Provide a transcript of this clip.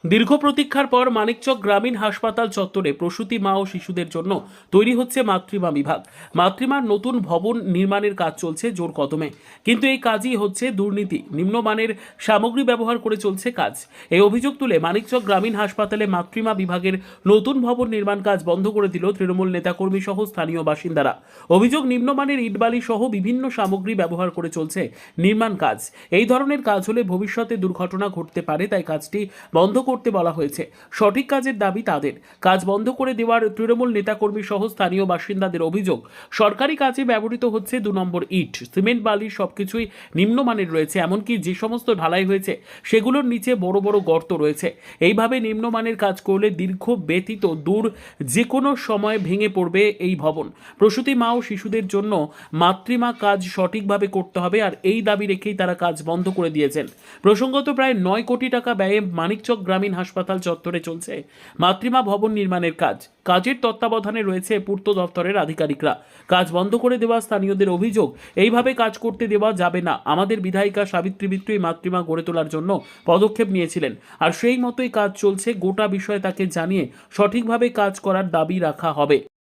দীর্ঘ প্রতীক্ষার পর মানিকচক গ্রামীণ হাসপাতাল চত্বরে প্রসূতি মা ও শিশুদের জন্য তৈরি হচ্ছে মাতৃমা বিভাগ। মাতৃমার নতুন ভবন নির্মাণের কাজ চলছে জোর কদমে, কিন্তু এই কাজই হচ্ছে দুর্নীতি, নিম্নমানের সামগ্রী ব্যবহার করে চলছে কাজ। এই অভিযোগ তুলে মানিকচক গ্রামীণ হাসপাতালে মাতৃমা বিভাগের নতুন ভবন নির্মাণ কাজ বন্ধ করে দিল তৃণমূল নেতাকর্মী সহ স্থানীয় বাসিন্দারা। অভিযোগ, নিম্নমানের ইটবালি সহ বিভিন্ন সামগ্রী ব্যবহার করে চলছে নির্মাণ কাজ। এই ধরনের কাজ হলে ভবিষ্যতে দুর্ঘটনা ঘটতে পারে, তাই কাজটি বন্ধ করতে বলা হয়েছে। সঠিক কাজের দাবি তাদের। কাজ বন্ধ করে দেওয়ার তৃণমূল নেতাকর্মী সহ স্থানীয় বাসিন্দাদের অভিযোগ, সরকারি কাজে ব্যবহৃত হচ্ছে 2 নম্বর ইট, সিমেন্ট বালি সবকিছুই নিম্নমানের রয়েছে, এমনকি যে সমস্ত ঢালাই হয়েছে সেগুলোর নিচে বড় বড় গর্ত রয়েছে। এইভাবে নিম্নমানের কাজ করলে দীর্ঘ ব্যতীত দূর যে কোনো সময় ভেঙে পড়বে এই ভবন। প্রসূতি মা ও শিশুদের জন্য মাতৃমা কাজ সঠিকভাবে করতে হবে, আর এই দাবি রেখেই তারা কাজ বন্ধ করে দিয়েছেন। প্রসঙ্গত, প্রায় 9 কোটি টাকা ব্যয়ে মানিকচক গ্রামীণ হাসপাতাল চত্বরে চলছে মাতৃমা ভবন নির্মাণের কাজ। কাজের তত্ত্বাবধানে রয়েছে পূর্ত দপ্তরের আধিকারিকরা। কাজ বন্ধ করে দেওয়া স্থানীয়দের অভিযোগ, এইভাবে কাজ করতে দেওয়া যাবে না। আমাদের বিধায়িকা সাবিত্রী মিত্র এই মাতৃমা গড়ে তোলার জন্য পদক্ষেপ নিয়েছিলেন, আর সেই মতোই কাজ চলছে। গোটা বিষয়ে তাকে জানিয়ে সঠিকভাবে কাজ করার দাবি রাখা হবে।